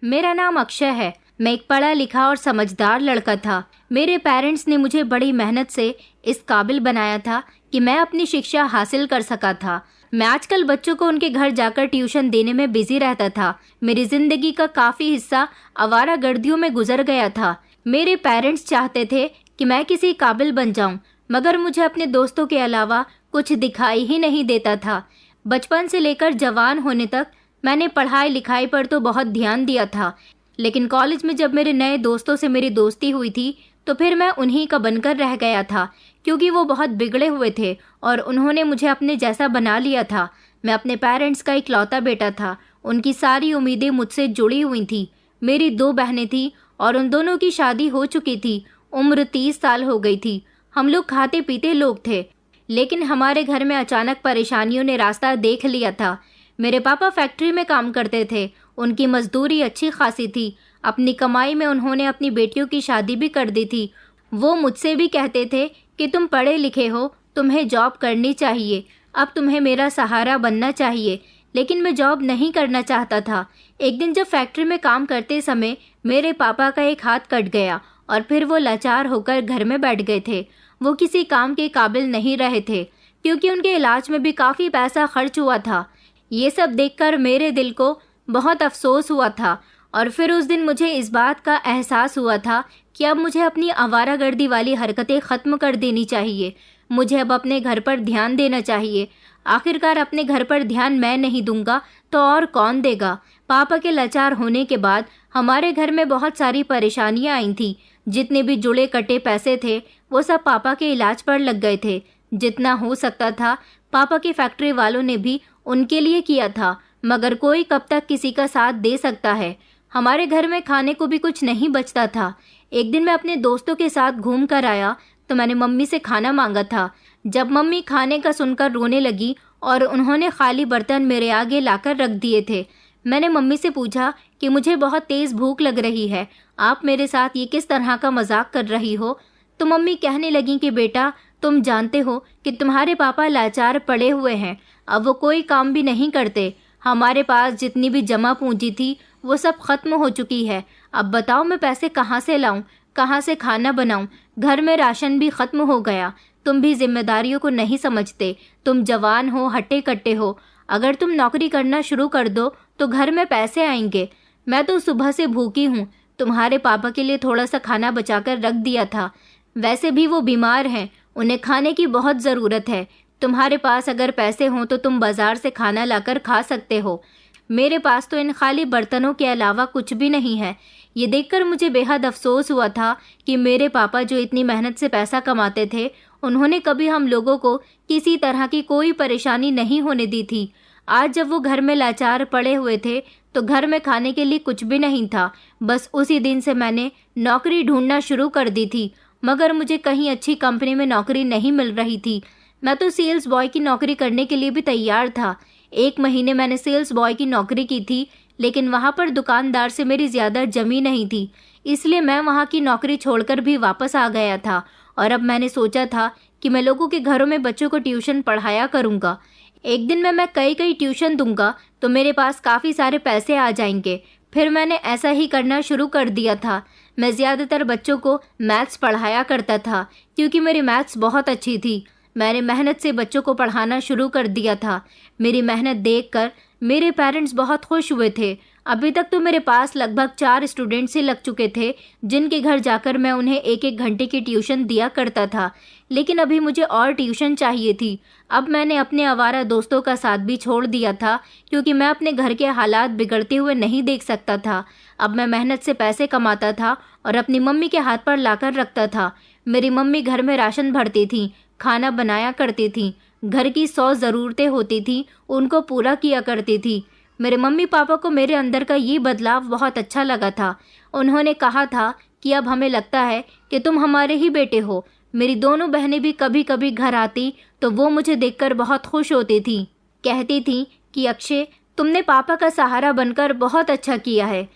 मेरा नाम अक्षय है। मैं एक पढ़ा लिखा और समझदार लड़का था। मेरे पेरेंट्स ने मुझे बड़ी मेहनत से इस काबिल बनाया था कि मैं अपनी शिक्षा हासिल कर सका था। मैं आजकल बच्चों को उनके घर जाकर ट्यूशन देने में बिजी रहता था। मेरी जिंदगी का काफ़ी हिस्सा आवारागर्दियों में गुजर गया था। मेरे पेरेंट्स चाहते थे कि मैं किसी काबिल बन जाऊं, मगर मुझे अपने दोस्तों के अलावा कुछ दिखाई ही नहीं देता था। बचपन से लेकर जवान होने तक मैंने पढ़ाई लिखाई पर तो बहुत ध्यान दिया था, लेकिन कॉलेज में जब मेरे नए दोस्तों से मेरी दोस्ती हुई थी तो फिर मैं उन्हीं का बनकर रह गया था, क्योंकि वो बहुत बिगड़े हुए थे और उन्होंने मुझे अपने जैसा बना लिया था। मैं अपने पेरेंट्स का इकलौता बेटा था। उनकी सारी उम्मीदें मुझसे जुड़ी हुई थी। मेरी 2 बहनें थीं और उन दोनों की शादी हो चुकी थी। उम्र 30 साल हो गई थी। हम लोग खाते पीते लोग थे, लेकिन हमारे घर में अचानक परेशानियों ने रास्ता देख लिया था। मेरे पापा फैक्ट्री में काम करते थे। उनकी मजदूरी अच्छी खासी थी। अपनी कमाई में उन्होंने अपनी बेटियों की शादी भी कर दी थी। वो मुझसे भी कहते थे कि तुम पढ़े लिखे हो, तुम्हें जॉब करनी चाहिए, अब तुम्हें मेरा सहारा बनना चाहिए। लेकिन मैं जॉब नहीं करना चाहता था। एक दिन जब फैक्ट्री में काम करते समय मेरे पापा का एक हाथ कट गया और फिर वो लाचार होकर घर में बैठ गए थे। वो किसी काम के काबिल नहीं रहे थे, क्योंकि उनके इलाज में भी काफ़ी पैसा खर्च हुआ था। ये सब देखकर मेरे दिल को बहुत अफसोस हुआ था और फिर उस दिन मुझे इस बात का एहसास हुआ था कि अब मुझे अपनी आवारागर्दी वाली हरकतें ख़त्म कर देनी चाहिए। मुझे अब अपने घर पर ध्यान देना चाहिए। आखिरकार अपने घर पर ध्यान मैं नहीं दूंगा तो और कौन देगा। पापा के लाचार होने के बाद हमारे घर में बहुत सारी परेशानियां आई थी। जितने भी जुड़े कटे पैसे थे वो सब पापा के इलाज पर लग गए थे। जितना हो सकता था पापा की फैक्ट्री वालों ने भी उनके लिए किया था, मगर कोई कब तक किसी का साथ दे सकता है। हमारे घर में खाने को भी कुछ नहीं बचता था। एक दिन मैं अपने दोस्तों के साथ घूम कर आया तो मैंने मम्मी से खाना मांगा था। जब मम्मी खाने का सुनकर रोने लगी और उन्होंने खाली बर्तन मेरे आगे लाकर रख दिए थे, मैंने मम्मी से पूछा कि मुझे बहुत तेज़ भूख लग रही है, आप मेरे साथ ये किस तरह का मजाक कर रही हो। तो मम्मी कहने लगी कि बेटा, तुम जानते हो कि तुम्हारे पापा लाचार पड़े हुए हैं, अब वो कोई काम भी नहीं करते। हमारे पास जितनी भी जमा पूंजी थी वो सब खत्म हो चुकी है। अब बताओ मैं पैसे कहाँ से लाऊं, कहाँ से खाना बनाऊं। घर में राशन भी खत्म हो गया। तुम भी जिम्मेदारियों को नहीं समझते। तुम जवान हो, हट्टे कट्टे हो। अगर तुम नौकरी करना शुरू कर दो तो घर में पैसे आएंगे। मैं तो सुबह से भूखी हूँ। तुम्हारे पापा के लिए थोड़ा सा खाना बचाकर रख दिया था। वैसे भी वो बीमार हैं, उन्हें खाने की बहुत ज़रूरत है। तुम्हारे पास अगर पैसे हों तो तुम बाजार से खाना लाकर खा सकते हो। मेरे पास तो इन खाली बर्तनों के अलावा कुछ भी नहीं है। ये देखकर मुझे बेहद अफसोस हुआ था कि मेरे पापा जो इतनी मेहनत से पैसा कमाते थे, उन्होंने कभी हम लोगों को किसी तरह की कोई परेशानी नहीं होने दी थी। आज जब वो घर में लाचार पड़े हुए थे तो घर में खाने के लिए कुछ भी नहीं था। बस उसी दिन से मैंने नौकरी ढूंढना शुरू कर दी थी, मगर मुझे कहीं अच्छी कंपनी में नौकरी नहीं मिल रही थी। मैं तो सेल्स बॉय की नौकरी करने के लिए भी तैयार था। 1 महीने मैंने सेल्स बॉय की नौकरी की थी, लेकिन वहाँ पर दुकानदार से मेरी ज़्यादा जमी नहीं थी, इसलिए मैं वहाँ की नौकरी छोड़कर भी वापस आ गया था। और अब मैंने सोचा था कि मैं लोगों के घरों में बच्चों को ट्यूशन पढ़ाया करूँगा। एक दिन में मैं कई ट्यूशन दूंगा तो मेरे पास काफ़ी सारे पैसे आ जाएंगे। फिर मैंने ऐसा ही करना शुरू कर दिया था। मैं ज़्यादातर बच्चों को मैथ्स पढ़ाया करता था, क्योंकि मेरी मैथ्स बहुत अच्छी थी। मैंने मेहनत से बच्चों को पढ़ाना शुरू कर दिया था। मेरी मेहनत देखकर मेरे पेरेंट्स बहुत खुश हुए थे। अभी तक तो मेरे पास लगभग 4 स्टूडेंट्स ही लग चुके थे, जिनके घर जाकर मैं उन्हें 1-1 घंटे की ट्यूशन दिया करता था। लेकिन अभी मुझे और ट्यूशन चाहिए थी। अब मैंने अपने आवारा दोस्तों का साथ भी छोड़ दिया था, क्योंकि मैं अपने घर के हालात बिगड़ते हुए नहीं देख सकता था। अब मैं मेहनत से पैसे कमाता था और अपनी मम्मी के हाथ पर लाकर रखता था। मेरी मम्मी घर में राशन भरती थी, खाना बनाया करती थी, घर की 100 ज़रूरतें होती थी उनको पूरा किया करती थी। मेरे मम्मी पापा को मेरे अंदर का ये बदलाव बहुत अच्छा लगा था। उन्होंने कहा था कि अब हमें लगता है कि तुम हमारे ही बेटे हो। मेरी दोनों बहनें भी कभी कभी घर आती तो वो मुझे देखकर बहुत खुश होती थी। कहती थी कि अक्षय, तुमने पापा का सहारा बनकर बहुत अच्छा किया है।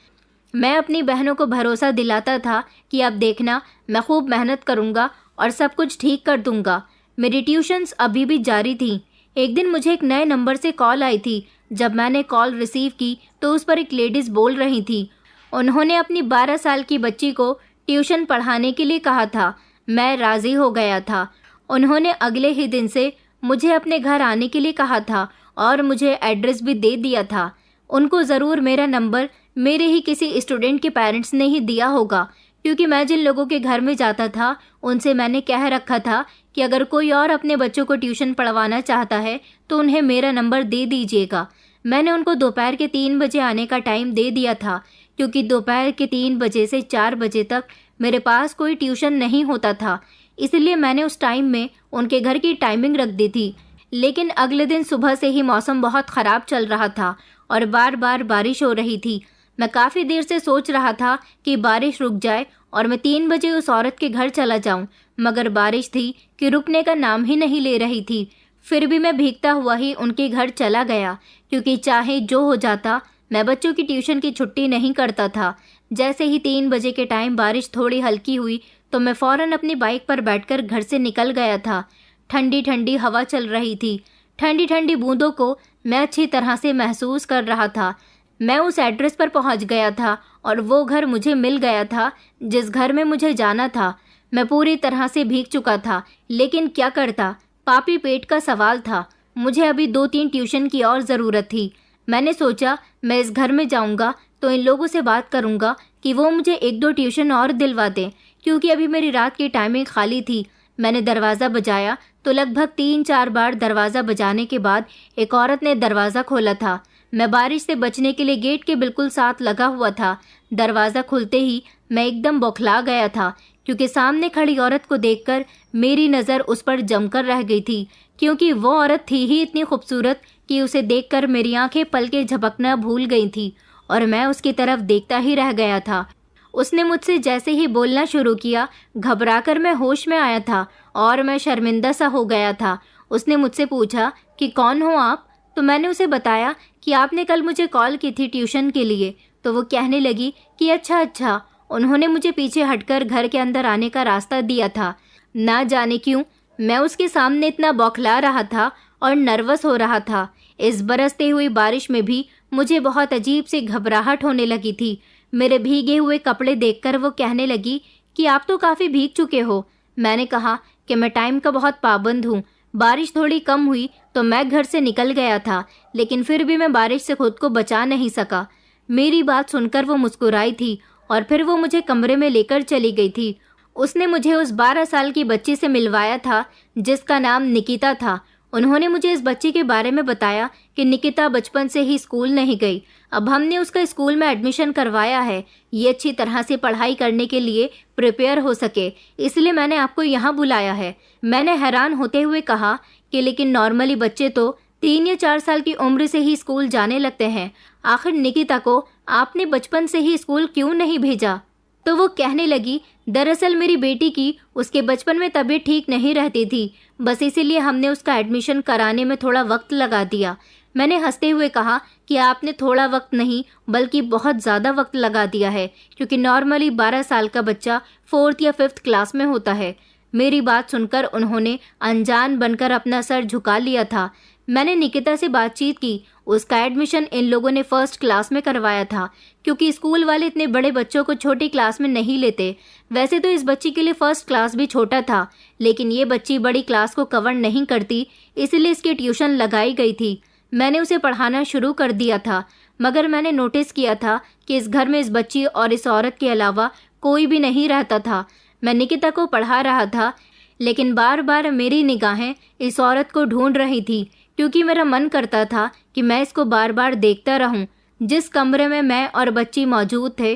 मैं अपनी बहनों को भरोसा दिलाता था कि अब देखना, मैं खूब मेहनत करूँगा और सब कुछ ठीक कर दूँगा। मेरी ट्यूशन्स अभी भी जारी थी। एक दिन मुझे एक नए नंबर से कॉल आई थी। जब मैंने कॉल रिसीव की तो उस पर एक लेडीज़ बोल रही थी। उन्होंने अपनी 12 साल की बच्ची को ट्यूशन पढ़ाने के लिए कहा था। मैं राज़ी हो गया था। उन्होंने अगले ही दिन से मुझे अपने घर आने के लिए कहा था और मुझे एड्रेस भी दे दिया था। उनको ज़रूर मेरा नंबर मेरे ही किसी स्टूडेंट के पेरेंट्स ने ही दिया होगा, क्योंकि मैं जिन लोगों के घर में जाता था उनसे मैंने कह रखा था कि अगर कोई और अपने बच्चों को ट्यूशन पढ़वाना चाहता है तो उन्हें मेरा नंबर दे दीजिएगा। मैंने उनको दोपहर के 3 बजे आने का टाइम दे दिया था, क्योंकि दोपहर के 3 बजे से 4 बजे तक मेरे पास कोई ट्यूशन नहीं होता था। इसलिए मैंने उस टाइम में उनके घर की टाइमिंग रख दी थी। लेकिन अगले दिन सुबह से ही मौसम बहुत ख़राब चल रहा था और बार बार बारिश हो रही थी। मैं काफ़ी देर से सोच रहा था कि बारिश रुक जाए और मैं 3 बजे उस औरत के घर चला जाऊं, मगर बारिश थी कि रुकने का नाम ही नहीं ले रही थी। फिर भी मैं भीगता हुआ ही उनके घर चला गया, क्योंकि चाहे जो हो जाता मैं बच्चों की ट्यूशन की छुट्टी नहीं करता था। जैसे ही 3 बजे के टाइम बारिश थोड़ी हल्की हुई तो मैं फ़ौरन अपनी बाइक पर बैठकर घर से निकल गया था। ठंडी ठंडी हवा चल रही थी। ठंडी ठंडी बूंदों को मैं अच्छी तरह से महसूस कर रहा था। मैं उस एड्रेस पर पहुंच गया था और वो घर मुझे मिल गया था जिस घर में मुझे जाना था। मैं पूरी तरह से भीग चुका था, लेकिन क्या करता, पापी पेट का सवाल था। मुझे अभी 2-3 ट्यूशन की और ज़रूरत थी। मैंने सोचा मैं इस घर में जाऊंगा तो इन लोगों से बात करूंगा कि वो मुझे 1-2 ट्यूशन और दिलवा दें, क्योंकि अभी मेरी रात की टाइमिंग खाली थी। मैंने दरवाज़ा बजाया तो लगभग 3-4 बार दरवाज़ा बजाने के बाद एक औरत ने दरवाज़ा खोला था। मैं बारिश से बचने के लिए गेट के बिल्कुल साथ लगा हुआ था। दरवाज़ा खुलते ही मैं एकदम बौखला गया था, क्योंकि सामने खड़ी औरत को देखकर मेरी नज़र उस पर जमकर रह गई थी, क्योंकि वो औरत थी ही इतनी खूबसूरत कि उसे देखकर मेरी आंखें पल के झपकना भूल गई थी और मैं उसकी तरफ देखता ही रह गया था। उसने मुझसे जैसे ही बोलना शुरू किया, घबराकर मैं होश में आया था और मैं शर्मिंदा सा हो गया था। उसने मुझसे पूछा कि कौन हो आप? तो मैंने उसे बताया कि आपने कल मुझे कॉल की थी ट्यूशन के लिए। तो वो कहने लगी कि अच्छा। उन्होंने मुझे पीछे हटकर घर के अंदर आने का रास्ता दिया था। ना जाने क्यों मैं उसके सामने इतना बौखला रहा था और नर्वस हो रहा था। इस बरसते हुई बारिश में भी मुझे बहुत अजीब सी घबराहट होने लगी थी। मेरे भीगे हुए कपड़े देखकर वो कहने लगी कि आप तो काफ़ी भीग चुके हो। मैंने कहा कि मैं टाइम का बहुत पाबंद हूँ। बारिश थोड़ी कम हुई तो मैं घर से निकल गया था, लेकिन फिर भी मैं बारिश से खुद को बचा नहीं सका। मेरी बात सुनकर वो मुस्कुराई थी और फिर वो मुझे कमरे में लेकर चली गई थी। उसने मुझे उस 12 साल की बच्ची से मिलवाया था जिसका नाम निकिता था। उन्होंने मुझे इस बच्ची के बारे में बताया कि निकिता बचपन से ही स्कूल नहीं गई। अब हमने उसका स्कूल में एडमिशन करवाया है, ये अच्छी तरह से पढ़ाई करने के लिए प्रिपेयर हो सके, इसलिए मैंने आपको यहाँ बुलाया है। मैंने हैरान होते हुए कहा कि लेकिन नॉर्मली बच्चे तो 3 या 4 साल की उम्र से ही स्कूल जाने लगते हैं, आखिर निकिता को आपने बचपन से ही स्कूल क्यों नहीं भेजा? तो वो कहने लगी, दरअसल मेरी बेटी की उसके बचपन में तबीयत ठीक नहीं रहती थी, बस इसीलिए हमने उसका एडमिशन कराने में थोड़ा वक्त लगा दिया। मैंने हंसते हुए कहा कि आपने थोड़ा वक्त नहीं बल्कि बहुत ज़्यादा वक्त लगा दिया है, क्योंकि नॉर्मली 12 साल का बच्चा 4th या 5th क्लास में होता है। मेरी बात सुनकर उन्होंने अनजान बनकर अपना सर झुका लिया था। मैंने निकिता से बातचीत की। उसका एडमिशन इन लोगों ने 1st क्लास में करवाया था, क्योंकि स्कूल वाले इतने बड़े बच्चों को छोटी क्लास में नहीं लेते। वैसे तो इस बच्ची के लिए 1st क्लास भी छोटा था, लेकिन ये बच्ची बड़ी क्लास को कवर नहीं करती, इसलिए इसकी ट्यूशन लगाई गई थी। मैंने उसे पढ़ाना शुरू कर दिया था, मगर मैंने नोटिस किया था कि इस घर में इस बच्ची और इस औरत के अलावा कोई भी नहीं रहता था। मैं निकिता को पढ़ा रहा था, लेकिन बार बार मेरी निगाहें इस औरत को ढूंढ रही थी, क्योंकि मेरा मन करता था कि मैं इसको बार बार देखता रहूं। जिस कमरे में मैं और बच्ची मौजूद थे,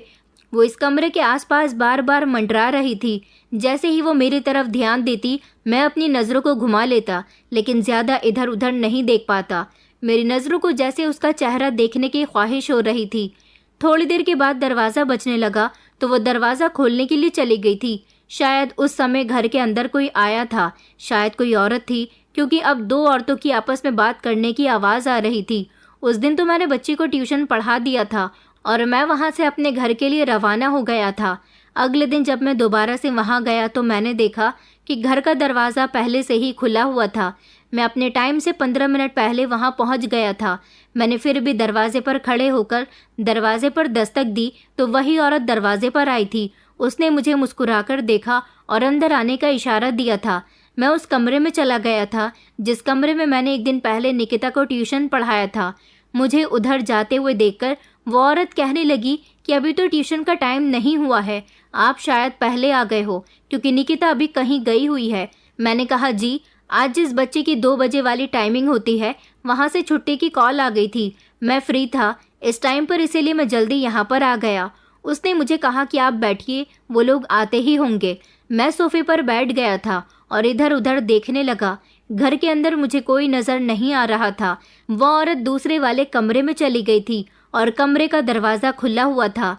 वो इस कमरे के आसपास बार बार मंडरा रही थी। जैसे ही वो मेरी तरफ ध्यान देती, मैं अपनी नज़रों को घुमा लेता, लेकिन ज़्यादा इधर उधर नहीं देख पाता। मेरी नज़रों को जैसे उसका चेहरा देखने की ख्वाहिश हो रही थी। थोड़ी देर के बाद दरवाज़ा बजने लगा तो वो दरवाज़ा खोलने के लिए चली गई थी। शायद उस समय घर के अंदर कोई आया था, शायद कोई औरत थी, क्योंकि अब 2 औरतों की आपस में बात करने की आवाज़ आ रही थी। उस दिन तो मैंने बच्ची को ट्यूशन पढ़ा दिया था और मैं वहाँ से अपने घर के लिए रवाना हो गया था। अगले दिन जब मैं दोबारा से वहाँ गया तो मैंने देखा कि घर का दरवाज़ा पहले से ही खुला हुआ था। मैं अपने टाइम से 15 मिनट पहले वहां पहुंच गया था। मैंने फिर भी दरवाजे पर खड़े होकर दरवाजे पर दस्तक दी तो वही औरत दरवाजे पर आई थी। उसने मुझे मुस्कुराकर देखा और अंदर आने का इशारा दिया था। मैं उस कमरे में चला गया था जिस कमरे में मैंने एक दिन पहले निकिता को ट्यूशन पढ़ाया था। मुझे उधर जाते हुए देखकर वो औरत कहने लगी कि अभी तो ट्यूशन का टाइम नहीं हुआ है, आप शायद पहले आ गए हो क्योंकि निकिता अभी कहीं गई हुई है। मैंने कहा जी, आज जिस बच्चे की 2 बजे वाली टाइमिंग होती है वहाँ से छुट्टी की कॉल आ गई थी। मैं फ्री था इस टाइम पर, इसीलिए मैं जल्दी यहाँ पर आ गया। उसने मुझे कहा कि आप बैठिए, वो लोग आते ही होंगे। मैं सोफे पर बैठ गया था और इधर उधर देखने लगा। घर के अंदर मुझे कोई नज़र नहीं आ रहा था। वह औरत दूसरे वाले कमरे में चली गई थी और कमरे का दरवाज़ा खुला हुआ था।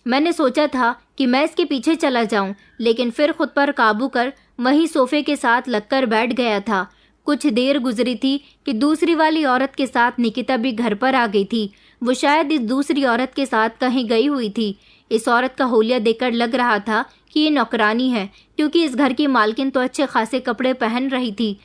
मैंने सोचा था कि मैं इसके पीछे चला जाऊं, लेकिन फिर खुद पर काबू कर वहीं सोफे के साथ लगकर बैठ गया था। कुछ देर गुजरी थी कि दूसरी वाली औरत के साथ निकिता भी घर पर आ गई थी। वो शायद इस दूसरी औरत के साथ कहीं गई हुई थी। इस औरत का हुलिया देखकर लग रहा था कि ये नौकरानी है, क्योंकि इस घर की मालकिन तो अच्छे खासे कपड़े पहन रही थी,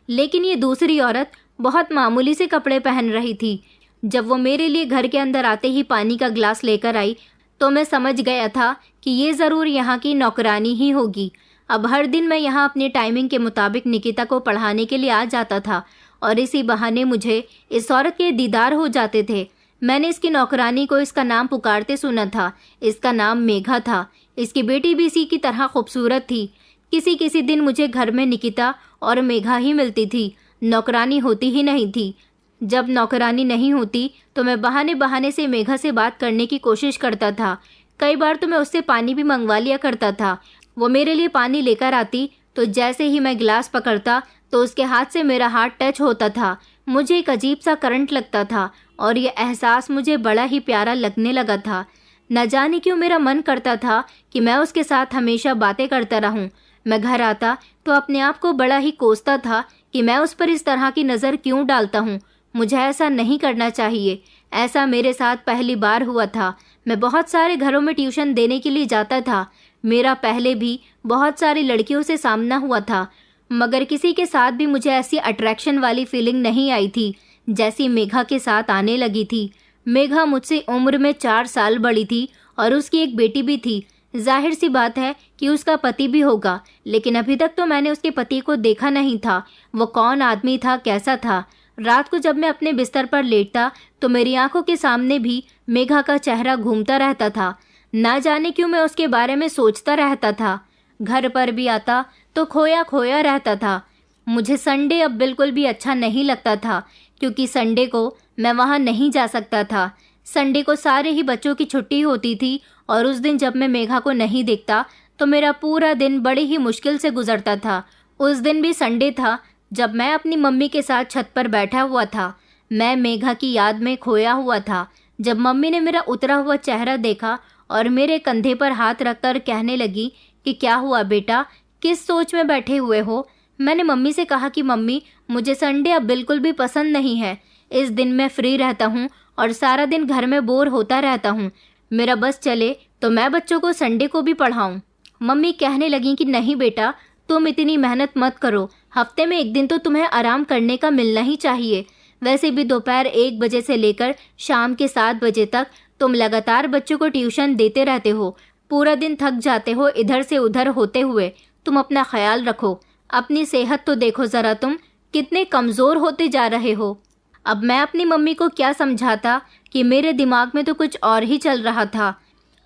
लेकिन ये दूसरी औरत बहुत मामूली से कपड़े पहन रही थी। जब वो मेरे लिए घर के अंदर आते ही पानी का गिलास लेकर आई तो मैं समझ गया था कि ये ज़रूर यहाँ की नौकरानी ही होगी। अब हर दिन मैं यहाँ अपनी टाइमिंग के मुताबिक निकिता को पढ़ाने के लिए आ जाता था और इसी बहाने मुझे इस औरत के दीदार हो जाते थे। मैंने इसकी नौकरानी को इसका नाम पुकारते सुना था। इसका नाम मेघा था। इसकी बेटी भी इसी की तरह खूबसूरत थी। किसी किसी दिन मुझे घर में निकिता और मेघा ही मिलती थी, नौकरानी होती ही नहीं थी। जब नौकरानी नहीं होती तो मैं बहाने बहाने से मेघा से बात करने की कोशिश करता था। कई बार तो मैं उससे पानी भी मंगवा लिया करता था। वो मेरे लिए पानी लेकर आती तो जैसे ही मैं गिलास पकड़ता तो उसके हाथ से मेरा हाथ टच होता था। मुझे एक अजीब सा करंट लगता था और ये एहसास मुझे बड़ा ही प्यारा लगने लगा था। न जाने क्यों मेरा मन करता था कि मैं उसके साथ हमेशा बातें करता रहूं। मैं घर आता तो अपने आप को बड़ा ही कोसता था कि मैं उस पर इस तरह की नज़र क्यों डालता हूँ। मुझे ऐसा नहीं करना चाहिए। ऐसा मेरे साथ पहली बार हुआ था। मैं बहुत सारे घरों में ट्यूशन देने के लिए जाता था। मेरा पहले भी बहुत सारी लड़कियों से सामना हुआ था, मगर किसी के साथ भी मुझे ऐसी अट्रैक्शन वाली फीलिंग नहीं आई थी जैसी मेघा के साथ आने लगी थी। मेघा मुझसे उम्र में 4 साल बड़ी थी और उसकी एक बेटी भी थी। जाहिर सी बात है कि उसका पति भी होगा, लेकिन अभी तक तो मैंने उसके पति को देखा नहीं था। वो कौन आदमी था, कैसा था? रात को जब मैं अपने बिस्तर पर लेटता तो मेरी आंखों के सामने भी मेघा का चेहरा घूमता रहता था। ना जाने क्यों मैं उसके बारे में सोचता रहता था। घर पर भी आता तो खोया खोया रहता था। मुझे संडे अब बिल्कुल भी अच्छा नहीं लगता था, क्योंकि संडे को मैं वहाँ नहीं जा सकता था। संडे को सारे ही बच्चों की छुट्टी होती थी और उस दिन जब मैं मेघा को नहीं देखता तो मेरा पूरा दिन बड़ी ही मुश्किल से गुजरता था। उस दिन भी संडे था जब मैं अपनी मम्मी के साथ छत पर बैठा हुआ था। मैं मेघा की याद में खोया हुआ था। जब मम्मी ने मेरा उतरा हुआ चेहरा देखा और मेरे कंधे पर हाथ रखकर कहने लगी कि क्या हुआ बेटा, किस सोच में बैठे हुए हो? मैंने मम्मी से कहा कि मम्मी, मुझे संडे अब बिल्कुल भी पसंद नहीं है। इस दिन मैं फ्री रहता हूँ और सारा दिन घर में बोर होता रहता हूँ। मेरा बस चले तो मैं बच्चों को संडे को भी पढ़ाऊँ। मम्मी कहने लगी कि नहीं बेटा, तुम इतनी मेहनत मत करो। हफ्ते में एक दिन तो तुम्हें आराम करने का मिलना ही चाहिए। वैसे भी दोपहर 1 बजे से लेकर शाम के 7 बजे तक तुम लगातार बच्चों को ट्यूशन देते रहते हो। पूरा दिन थक जाते हो इधर से उधर होते हुए। तुम अपना ख्याल रखो। अपनी सेहत तो देखो ज़रा, तुम कितने कमज़ोर होते जा रहे हो। अब मैं अपनी मम्मी को क्या समझाता कि मेरे दिमाग में तो कुछ और ही चल रहा था।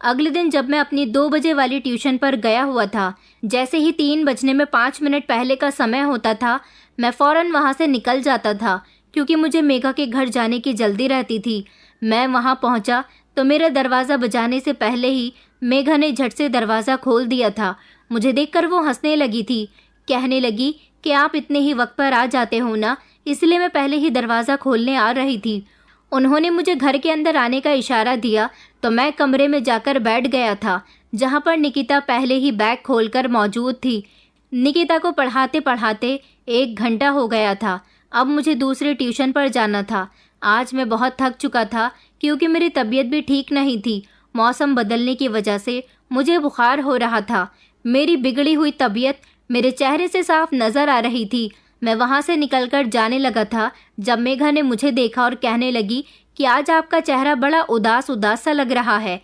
अगले दिन जब मैं अपनी 2 बजे वाली ट्यूशन पर गया हुआ था, जैसे ही 3 बजने में 5 मिनट पहले का समय होता था, मैं फ़ौरन वहाँ से निकल जाता था, क्योंकि मुझे मेघा के घर जाने की जल्दी रहती थी। मैं वहाँ पहुँचा तो मेरा दरवाज़ा बजाने से पहले ही मेघा ने झट से दरवाज़ा खोल दिया था। मुझे देखकर वो हंसने लगी थी। कहने लगी कि आप इतने ही वक्त पर आ जाते हो ना, इसलिए मैं पहले ही दरवाज़ा खोलने आ रही थी। उन्होंने मुझे घर के अंदर आने का इशारा दिया तो मैं कमरे में जाकर बैठ गया था, जहाँ पर निकिता पहले ही बैग खोलकर मौजूद थी। निकिता को पढ़ाते पढ़ाते 1 घंटा हो गया था। अब मुझे दूसरे ट्यूशन पर जाना था। आज मैं बहुत थक चुका था, क्योंकि मेरी तबीयत भी ठीक नहीं थी। मौसम बदलने की वजह से मुझे बुखार हो रहा था। मेरी बिगड़ी हुई तबीयत मेरे चेहरे से साफ नज़र आ रही थी। मैं वहाँ से निकलकर जाने लगा था जब मेघा ने मुझे देखा और कहने लगी कि आज आपका चेहरा बड़ा उदास उदास सा लग रहा है,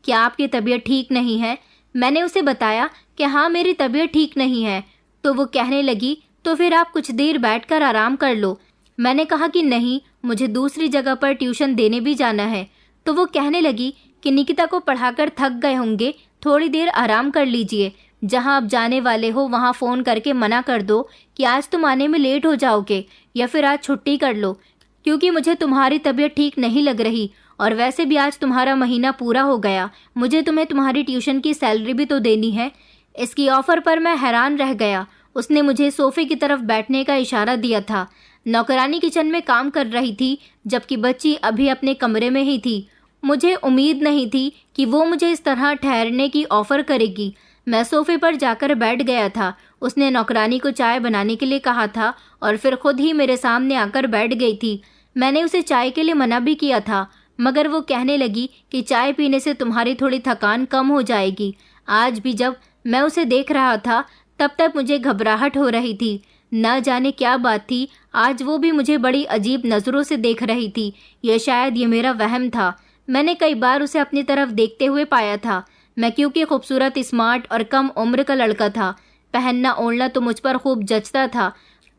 क्या आपकी तबीयत ठीक नहीं है? मैंने उसे बताया कि हाँ, मेरी तबीयत ठीक नहीं है। तो वो कहने लगी, तो फिर आप कुछ देर बैठकर आराम कर लो। मैंने कहा कि नहीं, मुझे दूसरी जगह पर ट्यूशन देने भी जाना है। तो वो कहने लगी कि निकिता को पढ़ाकर थक गए होंगे, थोड़ी देर आराम कर लीजिए। जहाँ आप जाने वाले हो वहाँ फ़ोन करके मना कर दो कि आज तुम आने में लेट हो जाओगे, या फिर आज छुट्टी कर लो, क्योंकि मुझे तुम्हारी तबीयत ठीक नहीं लग रही। और वैसे भी आज तुम्हारा महीना पूरा हो गया, मुझे तुम्हें तुम्हारी ट्यूशन की सैलरी भी तो देनी है। इसकी ऑफ़र पर मैं हैरान रह गया। उसने मुझे सोफ़े की तरफ बैठने का इशारा दिया था। नौकरानी किचन में काम कर रही थी, जबकि बच्ची अभी अपने कमरे में ही थी। मुझे उम्मीद नहीं थी कि वो मुझे इस तरह ठहरने की ऑफ़र करेगी। मैं सोफ़े पर जाकर बैठ गया था। उसने नौकरानी को चाय बनाने के लिए कहा था और फिर खुद ही मेरे सामने आकर बैठ गई थी। मैंने उसे चाय के लिए मना भी किया था, मगर वो कहने लगी कि चाय पीने से तुम्हारी थोड़ी थकान कम हो जाएगी। आज भी जब मैं उसे देख रहा था तब तक मुझे घबराहट हो रही थी। न जाने क्या बात थी, आज वो भी मुझे बड़ी अजीब नज़रों से देख रही थी। यह शायद ये मेरा वहम था। मैंने कई बार उसे अपनी तरफ देखते हुए पाया था। मैं क्योंकि खूबसूरत, स्मार्ट और कम उम्र का लड़का था, पहनना ओढ़ना तो मुझ पर खूब जचता था।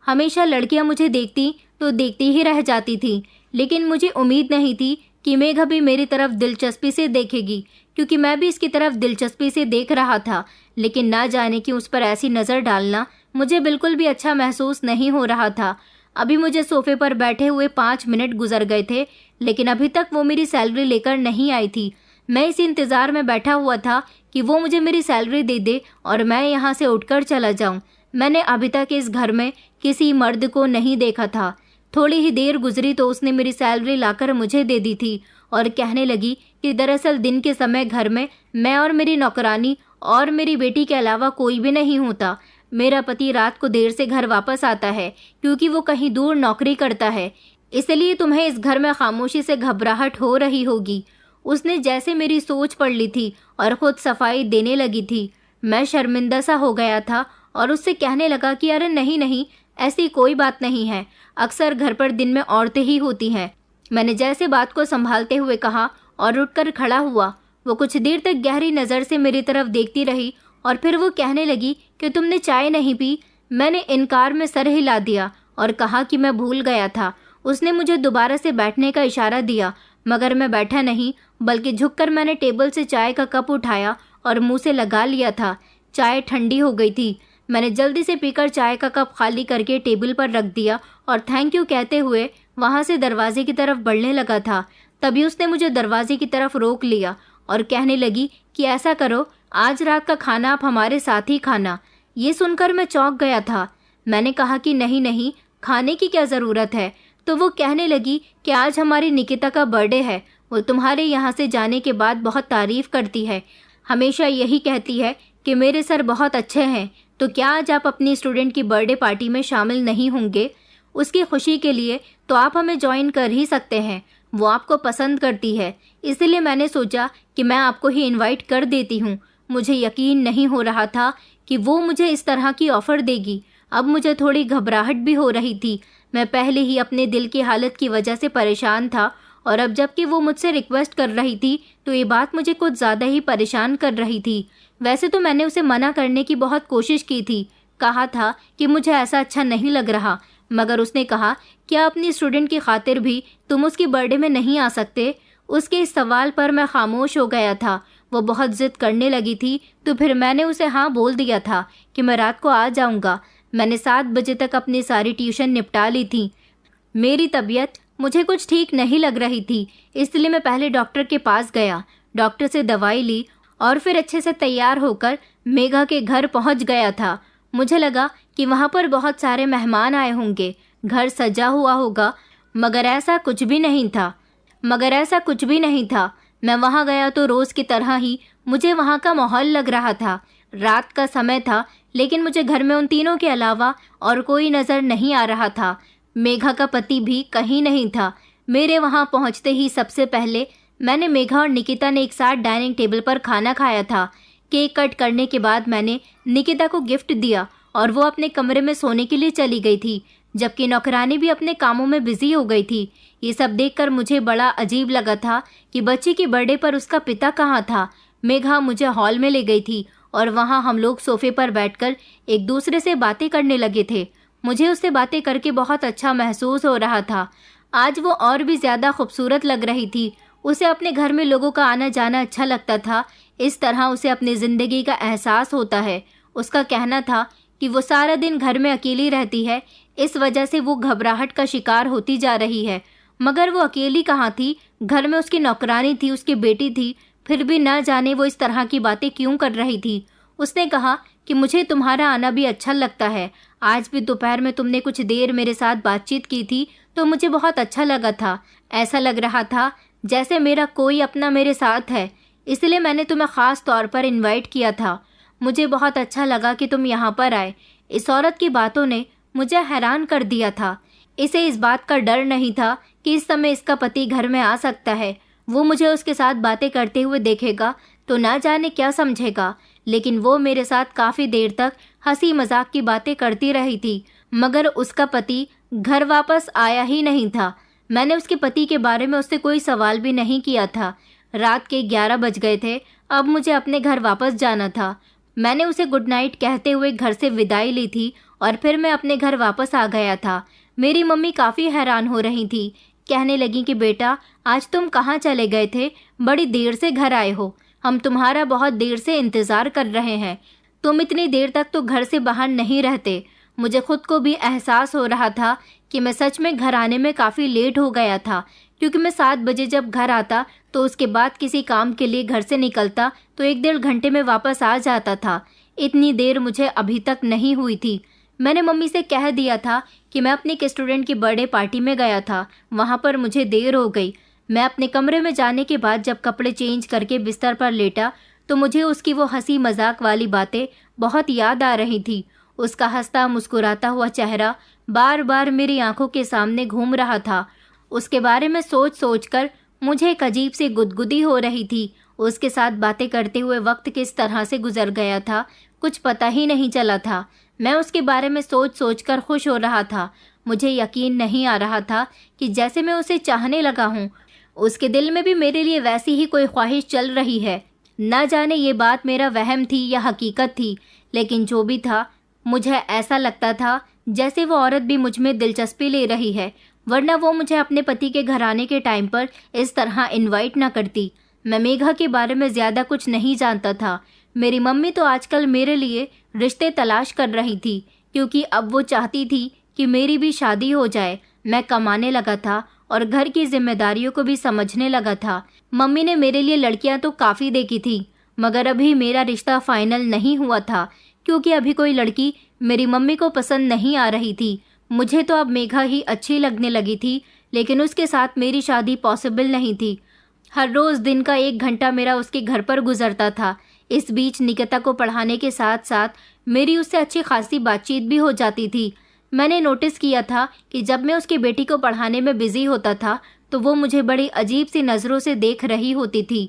हमेशा लड़कियां मुझे देखती तो देखती ही रह जाती थी, लेकिन मुझे उम्मीद नहीं थी कि मेघा भी मेरी तरफ दिलचस्पी से देखेगी, क्योंकि मैं भी इसकी तरफ दिलचस्पी से देख रहा था। लेकिन ना जाने कि उस पर ऐसी नज़र डालना मुझे बिल्कुल भी अच्छा महसूस नहीं हो रहा था। अभी मुझे सोफे पर बैठे हुए 5 मिनट गुजर गए थे, लेकिन अभी तक वो मेरी सैलरी लेकर नहीं आई थी। मैं इस इंतज़ार में बैठा हुआ था कि वो मुझे मेरी सैलरी दे दे और मैं यहाँ से उठकर चला जाऊँ। मैंने अभी तक इस घर में किसी मर्द को नहीं देखा था। थोड़ी ही देर गुजरी तो उसने मेरी सैलरी लाकर मुझे दे दी थी और कहने लगी कि दरअसल दिन के समय घर में मैं और मेरी नौकरानी और मेरी बेटी के अलावा कोई भी नहीं होता। मेरा पति रात को देर से घर वापस आता है, क्योंकि वो कहीं दूर नौकरी करता है। इसलिए तुम्हें इस घर में खामोशी से घबराहट हो रही होगी। उसने जैसे मेरी सोच पढ़ ली थी और खुद सफाई देने लगी थी। मैं शर्मिंदा सा हो गया था और उससे कहने लगा कि अरे नहीं नहीं, ऐसी कोई बात नहीं है, अक्सर घर पर दिन में औरतें ही होती हैं। मैंने जैसे बात को संभालते हुए कहा और उठकर खड़ा हुआ। वो कुछ देर तक गहरी नज़र से मेरी तरफ देखती रही और फिर वो कहने लगी कि तुमने चाय नहीं पी। मैंने इनकार में सर हिला दिया और कहा कि मैं भूल गया था। उसने मुझे दोबारा से बैठने का इशारा दिया, मगर मैं बैठा नहीं, बल्कि झुककर मैंने टेबल से चाय का कप उठाया और मुंह से लगा लिया था। चाय ठंडी हो गई थी। मैंने जल्दी से पीकर चाय का कप खाली करके टेबल पर रख दिया और थैंक यू कहते हुए वहाँ से दरवाजे की तरफ बढ़ने लगा था। तभी उसने मुझे दरवाजे की तरफ रोक लिया और कहने लगी कि ऐसा करो, आज रात का खाना आप हमारे साथ ही खाना। ये सुनकर मैं चौंक गया था। मैंने कहा कि नहीं नहीं, खाने की क्या ज़रूरत है। तो वो कहने लगी कि आज हमारी निकिता का बर्थडे है। वो तुम्हारे यहाँ से जाने के बाद बहुत तारीफ़ करती है, हमेशा यही कहती है कि मेरे सर बहुत अच्छे हैं। तो क्या आज आप अपनी स्टूडेंट की बर्थडे पार्टी में शामिल नहीं होंगे? उसकी खुशी के लिए तो आप हमें ज्वाइन कर ही सकते हैं। वो आपको पसंद करती है, इसलिए मैंने सोचा कि मैं आपको ही इनवाइट कर देती हूँ। मुझे यकीन नहीं हो रहा था कि वो मुझे इस तरह की ऑफ़र देगी। अब मुझे थोड़ी घबराहट भी हो रही थी। मैं पहले ही अपने दिल की हालत की वजह से परेशान था और अब जबकि वो मुझसे रिक्वेस्ट कर रही थी तो ये बात मुझे कुछ ज़्यादा ही परेशान कर रही थी। वैसे तो मैंने उसे मना करने की बहुत कोशिश की थी, कहा था कि मुझे ऐसा अच्छा नहीं लग रहा, मगर उसने कहा क्या अपनी स्टूडेंट की खातिर भी तुम उसकी बर्थडे में नहीं आ सकते? उसके इस सवाल पर मैं खामोश हो गया था। वो बहुत ज़िद करने लगी थी तो फिर मैंने उसे हाँ बोल दिया था कि मैं रात को आ जाऊँगा। मैंने 7 बजे तक अपनी सारी ट्यूशन निपटा ली थी। मेरी तबीयत मुझे कुछ ठीक नहीं लग रही थी, इसलिए मैं पहले डॉक्टर के पास गया, डॉक्टर से दवाई ली और फिर अच्छे से तैयार होकर मेघा के घर पहुंच गया था। मुझे लगा कि वहां पर बहुत सारे मेहमान आए होंगे, घर सजा हुआ होगा, मगर ऐसा कुछ भी नहीं था। मैं वहां गया तो रोज़ की तरह ही मुझे वहां का माहौल लग रहा था। रात का समय था, लेकिन मुझे घर में उन तीनों के अलावा और कोई नज़र नहीं आ रहा था। मेघा का पति भी कहीं नहीं था। मेरे वहां पहुंचते ही सबसे पहले मैंने मेघा और निकिता ने एक साथ डाइनिंग टेबल पर खाना खाया था। केक कट करने के बाद मैंने निकिता को गिफ्ट दिया और वो अपने कमरे में सोने के लिए चली गई थी, जबकि नौकरानी भी अपने कामों में बिजी हो गई थी। ये सब देखकर मुझे बड़ा अजीब लगा था कि बच्चे की बर्थडे पर उसका पिता कहाँ था। मेघा मुझे हॉल में ले गई थी और वहाँ हम लोग सोफे पर बैठकर एक दूसरे से बातें करने लगे थे। मुझे उससे बातें करके बहुत अच्छा महसूस हो रहा था। आज वो और भी ज़्यादा खूबसूरत लग रही थी। उसे अपने घर में लोगों का आना जाना अच्छा लगता था। इस तरह उसे अपनी ज़िंदगी का एहसास होता है। उसका कहना था कि वो सारा दिन घर में अकेली रहती है, इस वजह से वो घबराहट का शिकार होती जा रही है। मगर वो अकेली कहाँ थी, घर में उसकी नौकरानी थी, उसकी बेटी थी, फिर भी न जाने वो इस तरह की बातें क्यों कर रही थी। उसने कहा कि मुझे तुम्हारा आना भी अच्छा लगता है। आज भी दोपहर में तुमने कुछ देर मेरे साथ बातचीत की थी तो मुझे बहुत अच्छा लगा था। ऐसा लग रहा था जैसे मेरा कोई अपना मेरे साथ है, इसलिए मैंने तुम्हें ख़ास तौर पर इनवाइट किया था। मुझे बहुत अच्छा लगा कि तुम यहाँ पर आए। इस औरत की बातों ने मुझे हैरान कर दिया था। इसे इस बात का डर नहीं था कि इस समय इसका पति घर में आ सकता है। वो मुझे उसके साथ बातें करते हुए देखेगा तो ना जाने क्या समझेगा। लेकिन वो मेरे साथ काफ़ी देर तक हंसी मजाक की बातें करती रही थी, मगर उसका पति घर वापस आया ही नहीं था। मैंने उसके पति के बारे में उससे कोई सवाल भी नहीं किया था। रात के 11 बज गए थे। अब मुझे अपने घर वापस जाना था। मैंने उसे गुड नाइट कहते हुए घर से विदाई ली थी और फिर मैं अपने घर वापस आ गया था। मेरी मम्मी काफ़ी हैरान हो रही थी। कहने लगी कि बेटा, आज तुम कहाँ चले गए थे? बड़ी देर से घर आए हो। हम तुम्हारा बहुत देर से इंतज़ार कर रहे हैं। तुम इतनी देर तक तो घर से बाहर नहीं रहते। मुझे खुद को भी एहसास हो रहा था कि मैं सच में घर आने में काफ़ी लेट हो गया था, क्योंकि मैं 7 बजे जब घर आता तो उसके बाद किसी काम के लिए घर से निकलता तो 1-1.5 घंटे में वापस आ जाता था। इतनी देर मुझे अभी तक नहीं हुई थी। मैंने मम्मी से कह दिया था कि मैं अपनी एक स्टूडेंट की बर्थडे पार्टी में गया था, वहाँ पर मुझे देर हो गई। मैं अपने कमरे में जाने के बाद जब कपड़े चेंज करके बिस्तर पर लेटा तो मुझे उसकी वो हंसी मजाक वाली बातें बहुत याद आ रही थी। उसका हंसता मुस्कुराता हुआ चेहरा बार बार मेरी आंखों के सामने घूम रहा था। उसके बारे में सोच सोच कर मुझे एक अजीब सी गुदगुदी हो रही थी। उसके साथ बातें करते हुए वक्त किस तरह से गुजर गया था, कुछ पता ही नहीं चला था। मैं उसके बारे में सोच सोच कर खुश हो रहा था। मुझे यकीन नहीं आ रहा था कि जैसे मैं उसे चाहने लगा हूँ, उसके दिल में भी मेरे लिए वैसी ही कोई ख्वाहिश चल रही है। न जाने ये बात मेरा वहम थी या हकीकत थी, लेकिन जो भी था, मुझे ऐसा लगता था जैसे वो औरत भी मुझ में दिलचस्पी ले रही है, वरना वो मुझे अपने पति के घर आने के टाइम पर इस तरह इनवाइट ना करती। मैं मेघा के बारे में ज़्यादा कुछ नहीं जानता था। मेरी मम्मी तो आजकल मेरे लिए रिश्ते तलाश कर रही थी, क्योंकि अब वो चाहती थी कि मेरी भी शादी हो जाए। मैं कमाने लगा था और घर की जिम्मेदारियों को भी समझने लगा था। मम्मी ने मेरे लिए लड़कियां तो काफ़ी देखी थी, मगर अभी मेरा रिश्ता फाइनल नहीं हुआ था, क्योंकि अभी कोई लड़की मेरी मम्मी को पसंद नहीं आ रही थी। मुझे तो अब मेघा ही अच्छी लगने लगी थी, लेकिन उसके साथ मेरी शादी पॉसिबल नहीं थी। हर रोज़ दिन का 1 घंटा मेरा उसके घर पर गुजरता था। इस बीच निकिता को पढ़ाने के साथ साथ मेरी उससे अच्छी खासी बातचीत भी हो जाती थी। मैंने नोटिस किया था कि जब मैं उसकी बेटी को पढ़ाने में बिजी होता था तो वो मुझे बड़ी अजीब सी नज़रों से देख रही होती थी।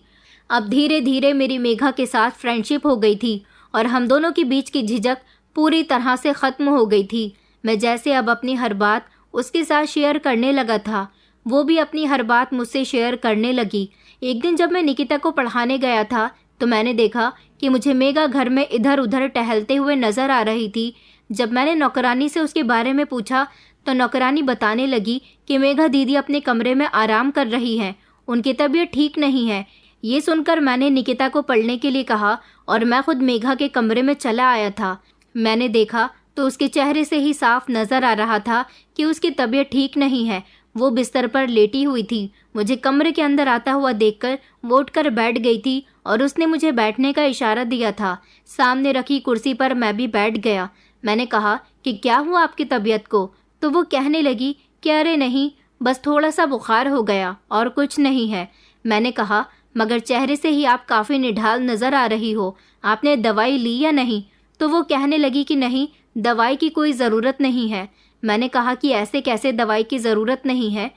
अब धीरे धीरे मेरी मेघा के साथ फ्रेंडशिप हो गई थी और हम दोनों के बीच की झिझक पूरी तरह से ख़त्म हो गई थी। मैं जैसे अब अपनी हर बात उसके साथ शेयर करने लगा था, वो भी अपनी हर बात मुझसे शेयर करने लगी। एक दिन जब मैं निकिता को पढ़ाने गया था तो मैंने देखा कि मुझे मेघा घर में इधर उधर टहलते हुए नज़र आ रही थी। जब मैंने नौकरानी से उसके बारे में पूछा तो नौकरानी बताने लगी कि मेघा दीदी अपने कमरे में आराम कर रही हैं, उनकी तबीयत ठीक नहीं है। ये सुनकर मैंने निकिता को पढ़ने के लिए कहा और मैं खुद मेघा के कमरे में चला आया था। मैंने देखा तो उसके चेहरे से ही साफ नज़र आ रहा था कि उसकी तबीयत ठीक नहीं है। वो बिस्तर पर लेटी हुई थी। मुझे कमरे के अंदर आता हुआ देखकर वो उठकर बैठ गई थी और उसने मुझे बैठने का इशारा दिया था। सामने रखी कुर्सी पर मैं भी बैठ गया। मैंने कहा कि क्या हुआ आपकी तबीयत को? तो वो कहने लगी कि अरे नहीं, बस थोड़ा सा बुखार हो गया और कुछ नहीं है। मैंने कहा मगर चेहरे से ही आप काफ़ी निढाल नज़र आ रही हो, आपने दवाई ली या नहीं? तो वो कहने लगी कि नहीं, दवाई की कोई ज़रूरत नहीं है। मैंने कहा कि ऐसे कैसे दवाई की ज़रूरत नहीं है?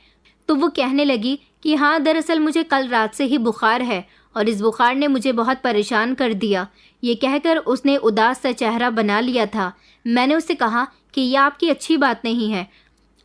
तो वो कहने लगी कि हाँ, दरअसल मुझे कल रात से ही बुखार है और इस बुखार ने मुझे बहुत परेशान कर दिया। ये कहकर उसने उदास सा चेहरा बना लिया था। मैंने उससे कहा कि यह आपकी अच्छी बात नहीं है,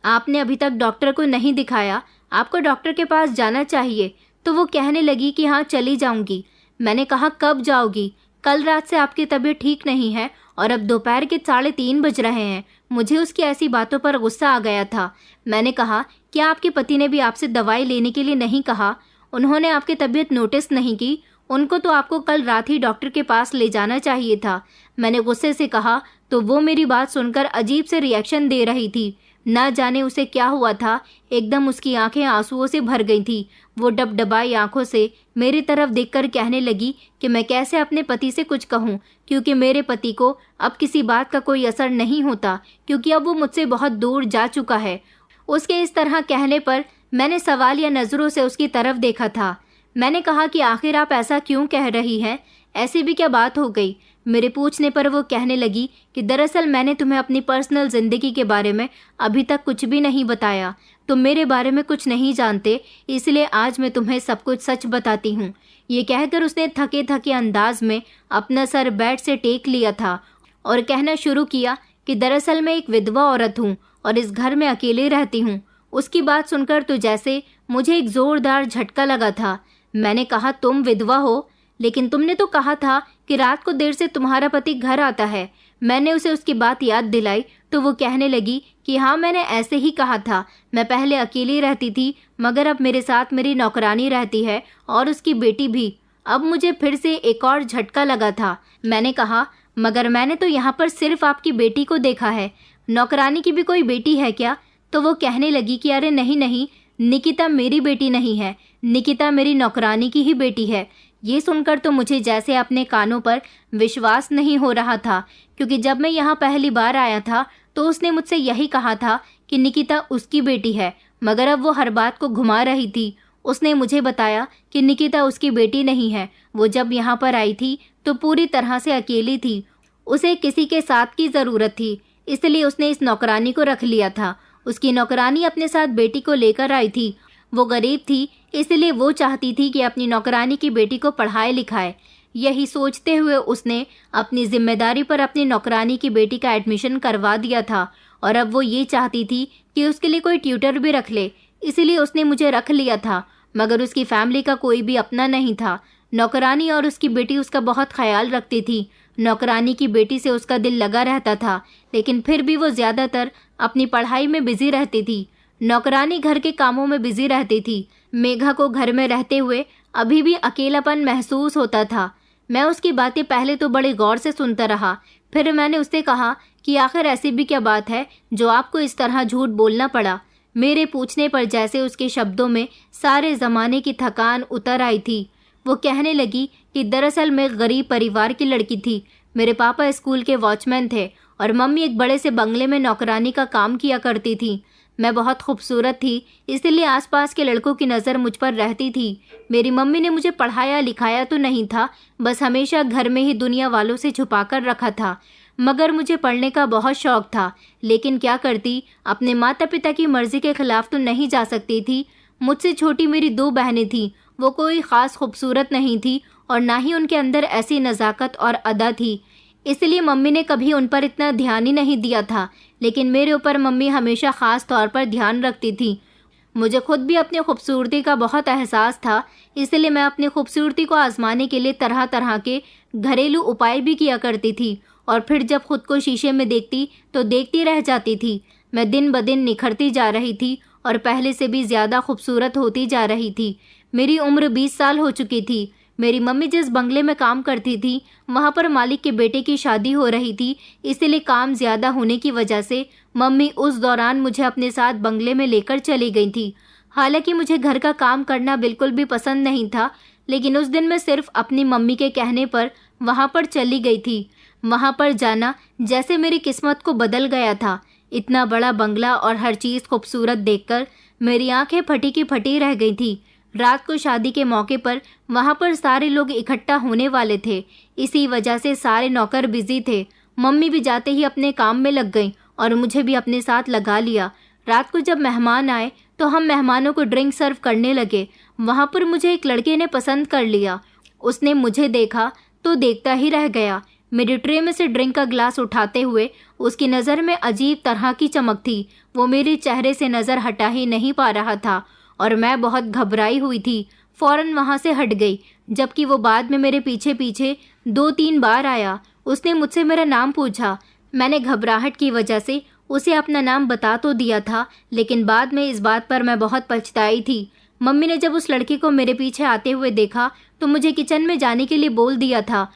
आपने अभी तक डॉक्टर को नहीं दिखाया, आपको डॉक्टर के पास जाना चाहिए। तो वो कहने लगी कि हाँ चली जाऊंगी। मैंने कहा कब जाओगी? कल रात से आपकी तबीयत ठीक नहीं है और अब दोपहर के 3:30 बज रहे हैं। मुझे उसकी ऐसी बातों पर गुस्सा आ गया था। मैंने कहा क्या आपके पति ने भी आपसे दवाई लेने के लिए नहीं कहा? उन्होंने आपकी तबीयत नोटिस नहीं की? उनको तो आपको कल रात ही डॉक्टर के पास ले जाना चाहिए था। मैंने गुस्से से कहा तो वो मेरी बात सुनकर अजीब से रिएक्शन दे रही थी। ना जाने उसे क्या हुआ था, एकदम उसकी आंखें आंसुओं से भर गई थी। वो डबडबाई आंखों से मेरी तरफ देखकर कहने लगी कि मैं कैसे अपने पति से कुछ कहूं, क्योंकि मेरे पति को अब किसी बात का कोई असर नहीं होता, क्योंकि अब वो मुझसे बहुत दूर जा चुका है। उसके इस तरह कहने पर मैंने सवाल या नज़रों से उसकी तरफ देखा था। मैंने कहा कि आखिर आप ऐसा क्यों कह रही हैं? ऐसी भी क्या बात हो गई? मेरे पूछने पर वो कहने लगी कि दरअसल मैंने तुम्हें अपनी पर्सनल ज़िंदगी के बारे में अभी तक कुछ भी नहीं बताया। तुम मेरे बारे में कुछ नहीं जानते, इसलिए आज मैं तुम्हें सब कुछ सच बताती हूँ। ये कहकर उसने थके थके अंदाज में अपना सर बेड से टेक लिया था और कहना शुरू किया कि दरअसल मैं एक विधवा औरत हूँ और इस घर में अकेले रहती हूँ। उसकी बात सुनकर तो जैसे मुझे एक ज़ोरदार झटका लगा था। मैंने कहा तुम विधवा हो? लेकिन तुमने तो कहा था कि रात को देर से तुम्हारा पति घर आता है। मैंने उसे उसकी बात याद दिलाई तो वो कहने लगी कि हाँ मैंने ऐसे ही कहा था। मैं पहले अकेली रहती थी, मगर अब मेरे साथ मेरी नौकरानी रहती है और उसकी बेटी भी। अब मुझे फिर से एक और झटका लगा था। मैंने कहा मगर मैंने तो यहाँ पर सिर्फ आपकी बेटी को देखा है, नौकरानी की भी कोई बेटी है क्या? तो वो कहने लगी कि अरे नहीं नहीं, निकिता मेरी बेटी नहीं है, निकिता मेरी नौकरानी की ही बेटी है। ये सुनकर तो मुझे जैसे अपने कानों पर विश्वास नहीं हो रहा था, क्योंकि जब मैं यहाँ पहली बार आया था तो उसने मुझसे यही कहा था कि निकिता उसकी बेटी है, मगर अब वो हर बात को घुमा रही थी। उसने मुझे बताया कि निकिता उसकी बेटी नहीं है। वो जब यहाँ पर आई थी तो पूरी तरह से अकेली थी, उसे किसी के साथ की ज़रूरत थी, इसलिए उसने इस नौकरानी को रख लिया था। उसकी नौकरानी अपने साथ बेटी को लेकर आई थी। वो गरीब थी, इसलिए वो चाहती थी कि अपनी नौकरानी की बेटी को पढ़ाए लिखाए। यही सोचते हुए उसने अपनी जिम्मेदारी पर अपनी नौकरानी की बेटी का एडमिशन करवा दिया था और अब वो ये चाहती थी कि उसके लिए कोई ट्यूटर भी रख ले, इसलिए उसने मुझे रख लिया था। मगर उसकी फैमिली का कोई भी अपना नहीं था। नौकरानी और उसकी बेटी उसका बहुत ख्याल रखती थी। नौकरानी की बेटी से उसका दिल लगा रहता था, लेकिन फिर भी वो ज़्यादातर अपनी पढ़ाई में बिजी रहती थी। नौकरानी घर के कामों में बिजी रहती थी। मेघा को घर में रहते हुए अभी भी अकेलापन महसूस होता था। मैं उसकी बातें पहले तो बड़े गौर से सुनता रहा, फिर मैंने उससे कहा कि आखिर ऐसी भी क्या बात है जो आपको इस तरह झूठ बोलना पड़ा। मेरे पूछने पर जैसे उसके शब्दों में सारे ज़माने की थकान उतर आई थी। वो कहने लगी कि दरअसल मैं गरीब परिवार की लड़की थी। मेरे पापा स्कूल के वॉचमैन थे और मम्मी एक बड़े से बंगले में नौकरानी का काम किया करती थी। मैं बहुत खूबसूरत थी, इसलिए आसपास के लड़कों की नज़र मुझ पर रहती थी। मेरी मम्मी ने मुझे पढ़ाया लिखाया तो नहीं था, बस हमेशा घर में ही दुनिया वालों से छुपा कर रखा था। मगर मुझे पढ़ने का बहुत शौक था, लेकिन क्या करती, अपने माता पिता की मर्ज़ी के खिलाफ तो नहीं जा सकती थी। मुझसे छोटी मेरी 2 बहनें थीं। वो कोई ख़ास खूबसूरत नहीं थी और ना ही उनके अंदर ऐसी नज़ाकत और अदा थी, इसलिए मम्मी ने कभी उन पर इतना ध्यान ही नहीं दिया था। लेकिन मेरे ऊपर मम्मी हमेशा ख़ास तौर पर ध्यान रखती थी। मुझे खुद भी अपनी खूबसूरती का बहुत एहसास था, इसलिए मैं अपनी खूबसूरती को आजमाने के लिए तरह तरह के घरेलू उपाय भी किया करती थी और फिर जब खुद को शीशे में देखती तो देखती रह जाती थी। मैं दिन ब दिन निखरती जा रही थी और पहले से भी ज़्यादा खूबसूरत होती जा रही थी। मेरी उम्र 20 साल हो चुकी थी। मेरी मम्मी जिस बंगले में काम करती थी वहाँ पर मालिक के बेटे की शादी हो रही थी, इसलिए काम ज़्यादा होने की वजह से मम्मी उस दौरान मुझे अपने साथ बंगले में लेकर चली गई थी। हालांकि मुझे घर का काम करना बिल्कुल भी पसंद नहीं था, लेकिन उस दिन मैं सिर्फ अपनी मम्मी के कहने पर वहाँ पर चली गई थी। वहाँ पर जाना जैसे मेरी किस्मत को बदल गया था। इतना बड़ा बंगला और हर चीज़ खूबसूरत देखकर मेरी आंखें फटी की फटी रह गई थी। रात को शादी के मौके पर वहाँ पर सारे लोग इकट्ठा होने वाले थे, इसी वजह से सारे नौकर बिजी थे। मम्मी भी जाते ही अपने काम में लग गई और मुझे भी अपने साथ लगा लिया। रात को जब मेहमान आए तो हम मेहमानों को ड्रिंक सर्व करने लगे। वहाँ पर मुझे एक लड़के ने पसंद कर लिया उसने मुझे देखा तो देखता ही रह गया। मेरी ट्रे में से ड्रिंक का ग्लास उठाते हुए उसकी नज़र में अजीब तरह की चमक थी। वो मेरे चेहरे से नज़र हटा ही नहीं पा रहा था और मैं बहुत घबराई हुई थी। फ़ौरन वहाँ से हट गई, जबकि वो बाद में मेरे पीछे पीछे 2-3 बार आया। उसने मुझसे मेरा नाम पूछा। मैंने घबराहट की वजह से उसे अपना नाम बता तो दिया था, लेकिन बाद में इस बात पर मैं बहुत पछताई थी। मम्मी ने जब उस लड़के को मेरे पीछे आते हुए देखा तो मुझे किचन में जाने के लिए बोल दिया था।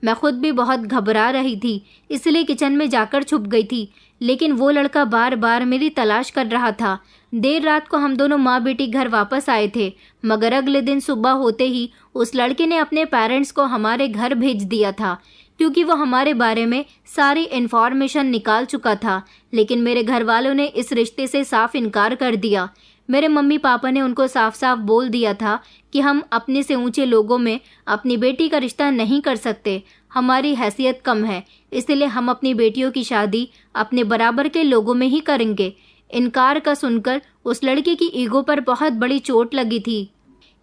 मैं खुद भी बहुत घबरा रही थी, इसलिए किचन में जाकर छुप गई थी, लेकिन वो लड़का बार बार मेरी तलाश कर रहा था। देर रात को हम दोनों माँ बेटी घर वापस आए थे, मगर अगले दिन सुबह होते ही उस लड़के ने अपने पेरेंट्स को हमारे घर भेज दिया था, क्योंकि वो हमारे बारे में सारी इन्फॉर्मेशन निकाल चुका था। लेकिन मेरे घर वालों ने इस रिश्ते से साफ इनकार कर दिया। मेरे मम्मी पापा ने उनको साफ साफ बोल दिया था कि हम अपने से ऊंचे लोगों में अपनी बेटी का रिश्ता नहीं कर सकते। हमारी हैसियत कम है, इसलिए हम अपनी बेटियों की शादी अपने बराबर के लोगों में ही करेंगे। इनकार का सुनकर उस लड़के की ईगो पर बहुत बड़ी चोट लगी थी,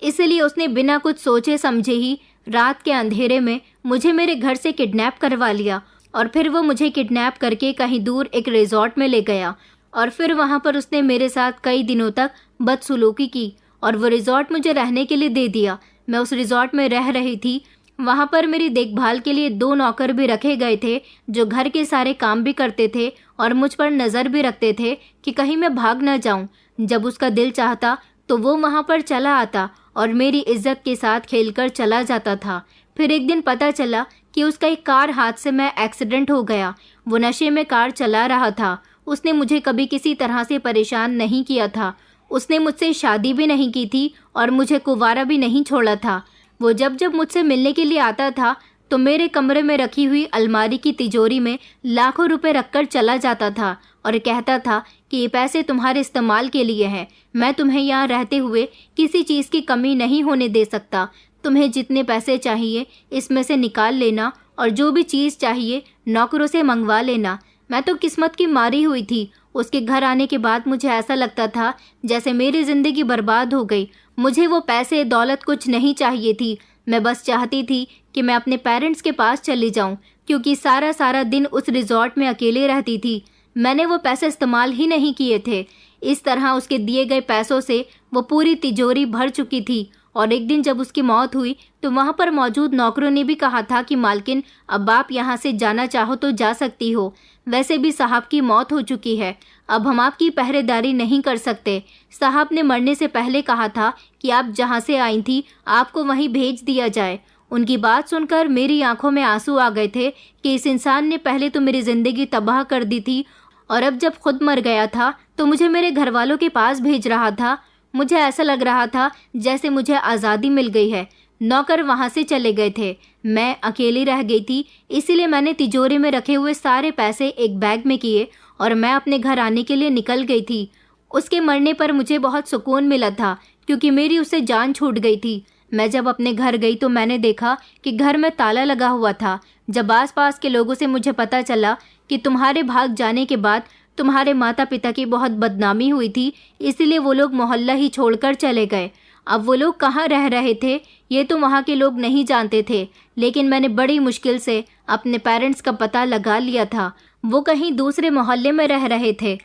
इसलिए उसने बिना कुछ सोचे समझे ही रात के अंधेरे में मुझे मेरे घर से किडनैप करवा लिया और फिर वो मुझे किडनैप करके कहीं दूर एक रिजॉर्ट में ले गया और फिर वहाँ पर उसने मेरे साथ कई दिनों तक बदसलूकी की और वो रिजॉर्ट मुझे रहने के लिए दे दिया। मैं उस रिजॉर्ट में रह रही थी। वहाँ पर मेरी देखभाल के लिए 2 नौकर भी रखे गए थे जो घर के सारे काम भी करते थे और मुझ पर नज़र भी रखते थे कि कहीं मैं भाग ना जाऊँ। जब उसका दिल चाहता तो वो वहाँ पर चला आता और मेरी इज्जत के साथ खेलकर चला जाता था। फिर एक दिन पता चला कि उसका एक कार हादसे में एक्सीडेंट हो गया। वो नशे में कार चला रहा था। उसने मुझे कभी किसी तरह से परेशान नहीं किया था। उसने मुझसे शादी भी नहीं की थी और मुझे कुंवारा भी नहीं छोड़ा था। वो जब जब मुझसे मिलने के लिए आता था तो मेरे कमरे में रखी हुई अलमारी की तिजोरी में लाखों रुपए रखकर चला जाता था और कहता था कि ये पैसे तुम्हारे इस्तेमाल के लिए हैं। मैं तुम्हें यहाँ रहते हुए किसी चीज़ की कमी नहीं होने दे सकता। तुम्हें जितने पैसे चाहिए इसमें से निकाल लेना और जो भी चीज़ चाहिए नौकरों से मंगवा लेना। मैं तो किस्मत की मारी हुई थी। उसके घर आने के बाद मुझे ऐसा लगता था जैसे मेरी ज़िंदगी बर्बाद हो गई। मुझे वो पैसे दौलत कुछ नहीं चाहिए थी। मैं बस चाहती थी कि मैं अपने पेरेंट्स के पास चली जाऊं, क्योंकि सारा सारा दिन उस रिजॉर्ट में अकेले रहती थी। मैंने वो पैसे इस्तेमाल ही नहीं किए थे। इस तरह उसके दिए गए पैसों से वो पूरी तिजोरी भर चुकी थी। और एक दिन जब उसकी मौत हुई तो वहाँ पर मौजूद नौकरों ने भी कहा था कि मालकिन, अब आप यहाँ से जाना चाहो तो जा सकती हो। वैसे भी साहब की मौत हो चुकी है, अब हम आपकी पहरेदारी नहीं कर सकते। साहब ने मरने से पहले कहा था कि आप जहाँ से आई थी आपको वहीं भेज दिया जाए। उनकी बात सुनकर मेरी आंखों में आंसू आ गए थे कि इस इंसान ने पहले तो मेरी ज़िंदगी तबाह कर दी थी और अब जब खुद मर गया था तो मुझे मेरे घर वालों के पास भेज रहा था। मुझे ऐसा लग रहा था जैसे मुझे आज़ादी मिल गई है। नौकर वहाँ से चले गए थे, मैं अकेली रह गई थी। इसीलिए मैंने तिजोरी में रखे हुए सारे पैसे एक बैग में किए और मैं अपने घर आने के लिए निकल गई थी। उसके मरने पर मुझे बहुत सुकून मिला था, क्योंकि मेरी उससे जान छूट गई थी। मैं जब अपने घर गई तो मैंने देखा कि घर में ताला लगा हुआ था। जब आसपास के लोगों से मुझे पता चला कि तुम्हारे भाग जाने के बाद तुम्हारे माता पिता की बहुत बदनामी हुई थी, इसीलिए वो लोग मोहल्ला ही छोड़कर चले गए। अब वो लोग कहाँ रह रहे थे ये तो वहाँ के लोग नहीं जानते थे, लेकिन मैंने बड़ी मुश्किल से अपने पेरेंट्स का पता लगा लिया था। वो कहीं दूसरे मोहल्ले में रह रहे थे।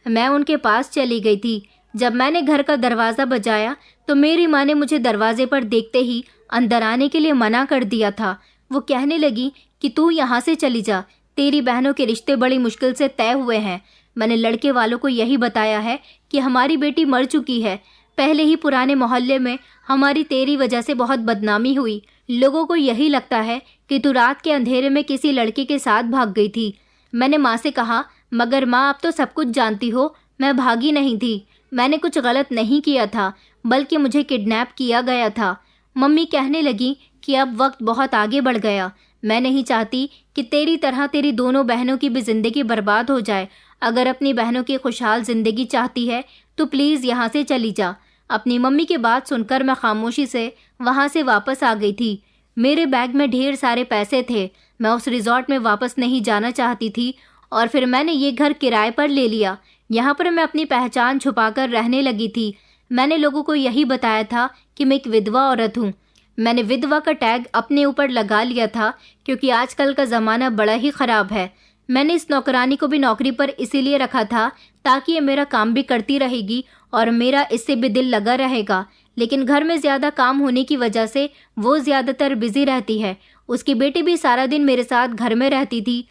मैं उनके पास चली गई थी। जब मैंने घर का दरवाज़ा बजाया तो मेरी माँ ने मुझे दरवाजे पर देखते ही अंदर आने के लिए मना कर दिया था। वो कहने लगी कि तू यहाँ से चली जा, तेरी बहनों के रिश्ते बड़ी मुश्किल से तय हुए हैं। मैंने लड़के वालों को यही बताया है कि हमारी बेटी मर चुकी है। पहले ही पुराने मोहल्ले में हमारी तेरी वजह से बहुत बदनामी हुई। लोगों को यही लगता है कि तू रात के अंधेरे में किसी लड़के के साथ भाग गई थी। मैंने माँ से कहा, मगर माँ आप तो सब कुछ जानती हो, मैं भागी नहीं थी। मैंने कुछ गलत नहीं किया था, बल्कि मुझे किडनैप किया गया था। मम्मी कहने लगी कि अब वक्त बहुत आगे बढ़ गया। मैं नहीं चाहती कि तेरी तरह तेरी दोनों बहनों की भी ज़िंदगी बर्बाद हो जाए। अगर अपनी बहनों की खुशहाल ज़िंदगी चाहती है तो प्लीज़ यहाँ से चली जा। अपनी मम्मी की बात सुनकर मैं खामोशी से वहाँ से वापस आ गई थी। मेरे बैग में ढेर सारे पैसे थे। मैं उस रिजॉर्ट में वापस नहीं जाना चाहती थी और फिर मैंने ये घर किराए पर ले लिया। यहाँ पर मैं अपनी पहचान छुपाकर रहने लगी थी। मैंने लोगों को यही बताया था कि मैं एक विधवा औरत हूँ। मैंने विधवा का टैग अपने ऊपर लगा लिया था क्योंकि आजकल का ज़माना बड़ा ही ख़राब है। मैंने इस नौकरानी को भी नौकरी पर इसीलिए रखा था ताकि ये मेरा काम भी करती रहेगी और मेरा इससे भी दिल लगा रहेगा। लेकिन घर में ज़्यादा काम होने की वजह से वो ज़्यादातर बिजी रहती है। उसकी बेटी भी सारा दिन मेरे साथ घर में रहती थी।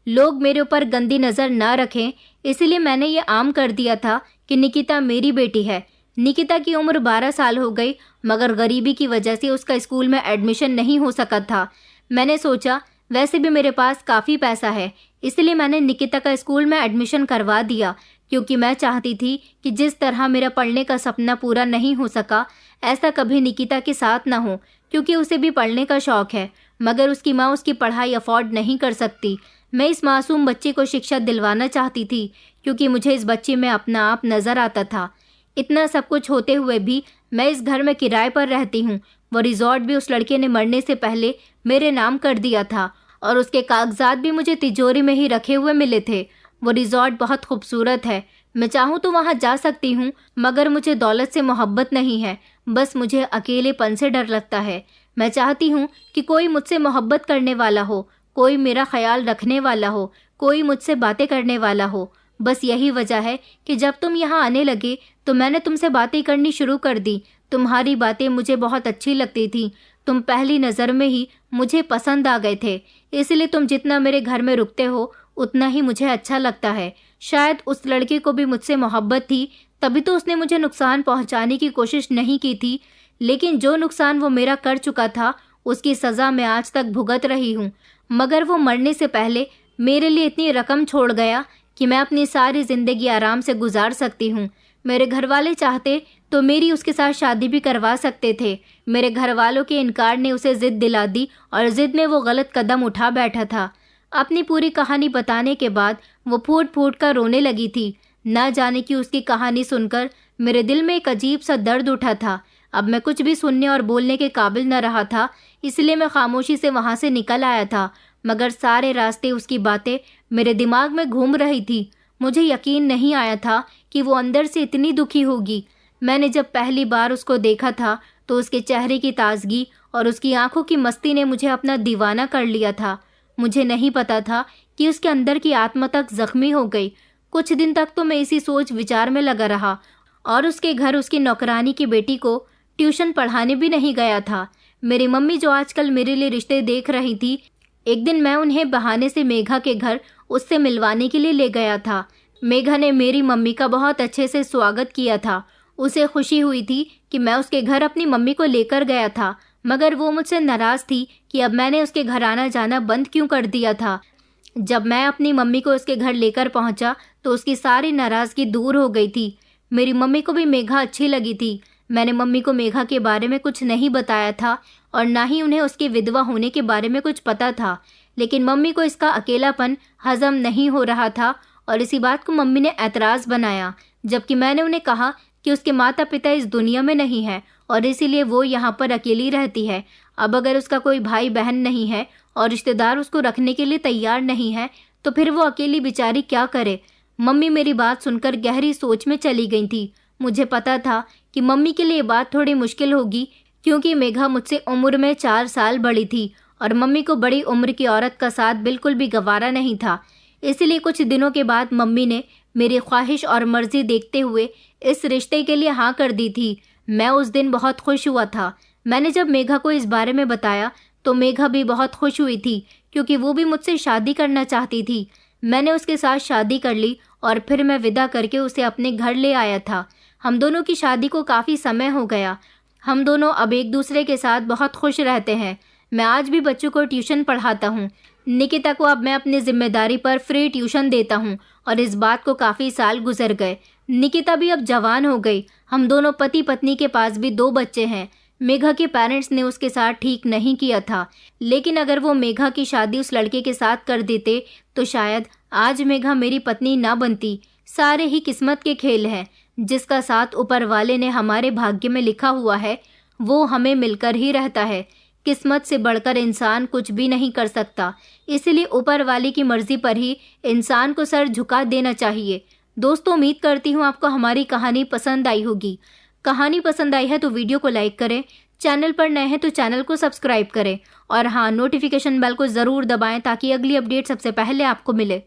लोग मेरे ऊपर गंदी नज़र ना रखें, इसलिए मैंने ये आम कर दिया था कि निकिता मेरी बेटी है। निकिता की उम्र 12 साल हो गई, मगर गरीबी की वजह से उसका स्कूल में एडमिशन नहीं हो सका था। मैंने सोचा वैसे भी मेरे पास काफ़ी पैसा है, इसलिए मैंने निकिता का स्कूल में एडमिशन करवा दिया, क्योंकि मैं चाहती थी कि जिस तरह मेरा पढ़ने का सपना पूरा नहीं हो सका, ऐसा कभी निकिता के साथ ना हो, क्योंकि उसे भी पढ़ने का शौक़ है, मगर उसकी माँ उसकी पढ़ाई अफोर्ड नहीं कर सकती। मैं इस मासूम बच्चे को शिक्षा दिलवाना चाहती थी, क्योंकि मुझे इस बच्चे में अपना आप नज़र आता था। इतना सब कुछ होते हुए भी मैं इस घर में किराए पर रहती हूँ। वो रिजॉर्ट भी उस लड़के ने मरने से पहले मेरे नाम कर दिया था और उसके कागजात भी मुझे तिजोरी में ही रखे हुए मिले थे। वो रिजॉर्ट बहुत खूबसूरत है, मैं चाहूँ तो वहाँ जा सकती हूँ, मगर मुझे दौलत से मोहब्बत नहीं है, बस मुझे अकेलेपन से डर लगता है। मैं चाहती हूँ कि कोई मुझसे मोहब्बत करने वाला हो, कोई मेरा ख्याल रखने वाला हो, कोई मुझसे बातें करने वाला हो। बस यही वजह है कि जब तुम यहाँ आने लगे तो मैंने तुमसे बातें करनी शुरू कर दी। तुम्हारी बातें मुझे बहुत अच्छी लगती थी। तुम पहली नज़र में ही मुझे पसंद आ गए थे, इसलिए तुम जितना मेरे घर में रुकते हो उतना ही मुझे अच्छा लगता है। शायद उस लड़के को भी मुझसे मोहब्बत थी, तभी तो उसने मुझे नुकसान पहुँचाने की कोशिश नहीं की थी। लेकिन जो नुकसान वो मेरा कर चुका था उसकी सज़ा मैं आज तक भुगत रही हूँ। मगर वो मरने से पहले मेरे लिए इतनी रकम छोड़ गया कि मैं अपनी सारी ज़िंदगी आराम से गुजार सकती हूँ। मेरे घर वाले चाहते तो मेरी उसके साथ शादी भी करवा सकते थे। मेरे घर वालों के इनकार ने उसे ज़िद दिला दी और ज़िद में वो गलत कदम उठा बैठा था। अपनी पूरी कहानी बताने के बाद वो फूट फूट कर रोने लगी थी। ना जाने कि उसकी कहानी सुनकर मेरे दिल में एक अजीब सा दर्द उठा था। अब मैं कुछ भी सुनने और बोलने के काबिल न रहा था, इसलिए मैं खामोशी से वहाँ से निकल आया था। मगर सारे रास्ते उसकी बातें मेरे दिमाग में घूम रही थी। मुझे यकीन नहीं आया था कि वो अंदर से इतनी दुखी होगी। मैंने जब पहली बार उसको देखा था तो उसके चेहरे की ताजगी और उसकी आंखों की मस्ती ने मुझे अपना दीवाना कर लिया था। मुझे नहीं पता था कि उसके अंदर की आत्मा तक जख्मी हो गई। कुछ दिन तक तो मैं इसी सोच विचार में लगा रहा और उसके घर उसकी नौकरानी की बेटी को ट्यूशन पढ़ाने भी नहीं गया था। मेरी मम्मी जो आजकल मेरे लिए रिश्ते देख रही थी, एक दिन मैं उन्हें बहाने से मेघा के घर उससे मिलवाने के लिए ले गया था। मेघा ने मेरी मम्मी का बहुत अच्छे से स्वागत किया था। उसे खुशी हुई थी कि मैं उसके घर अपनी मम्मी को लेकर गया था, मगर वो मुझसे नाराज़ थी कि अब मैंने उसके घर आना जाना बंद क्यों कर दिया था। जब मैं अपनी मम्मी को उसके घर लेकर पहुंचा तो उसकी सारी नाराज़गी दूर हो गई थी। मेरी मम्मी को भी मेघा अच्छी लगी थी। मैंने मम्मी को मेघा के बारे में कुछ नहीं बताया था और ना ही उन्हें उसके विधवा होने के बारे में कुछ पता था, लेकिन मम्मी को इसका अकेलापन हजम नहीं हो रहा था और इसी बात को मम्मी ने ऐतराज़ बनाया, जबकि मैंने उन्हें कहा कि उसके माता पिता इस दुनिया में नहीं है और इसीलिए वो यहाँ पर अकेली रहती है। अब अगर उसका कोई भाई बहन नहीं है और रिश्तेदार उसको रखने के लिए तैयार नहीं है तो फिर वो अकेली बेचारी क्या करे। मम्मी मेरी बात सुनकर गहरी सोच में चली गई थी। मुझे पता था कि मम्मी के लिए बात थोड़ी मुश्किल होगी, क्योंकि मेघा मुझसे उम्र में 4 साल बड़ी थी और मम्मी को बड़ी उम्र की औरत का साथ बिल्कुल भी गवारा नहीं था। इसलिए कुछ दिनों के बाद मम्मी ने मेरी ख्वाहिश और मर्जी देखते हुए इस रिश्ते के लिए हाँ कर दी थी। मैं उस दिन बहुत खुश हुआ था। मैंने जब मेघा को इस बारे में बताया तो मेघा भी बहुत खुश हुई थी, क्योंकि वो भी मुझसे शादी करना चाहती थी। मैंने उसके साथ शादी कर ली और फिर मैं विदा करके उसे अपने घर ले आया था। हम दोनों की शादी को काफ़ी समय हो गया। हम दोनों अब एक दूसरे के साथ बहुत खुश रहते हैं। मैं आज भी बच्चों को ट्यूशन पढ़ाता हूँ। निकिता को अब मैं अपनी जिम्मेदारी पर फ्री ट्यूशन देता हूँ और इस बात को काफ़ी साल गुजर गए। निकिता भी अब जवान हो गई। हम दोनों पति पत्नी के पास भी 2 बच्चे हैं। मेघा के पेरेंट्स ने उसके साथ ठीक नहीं किया था, लेकिन अगर वो मेघा की शादी उस लड़के के साथ कर देते तो शायद आज मेघा मेरी पत्नी ना बनती। सारे ही किस्मत के खेल हैं। जिसका साथ ऊपर वाले ने हमारे भाग्य में लिखा हुआ है वो हमें मिलकर ही रहता है। किस्मत से बढ़कर इंसान कुछ भी नहीं कर सकता, इसलिए ऊपर वाले की मर्जी पर ही इंसान को सर झुका देना चाहिए। दोस्तों, उम्मीद करती हूँ आपको हमारी कहानी पसंद आई होगी। कहानी पसंद आई है तो वीडियो को लाइक करें, चैनल पर नए हैं तो चैनल को सब्सक्राइब करें और हाँ, नोटिफिकेशन बेल को ज़रूर दबाएं ताकि अगली अपडेट सबसे पहले आपको मिले।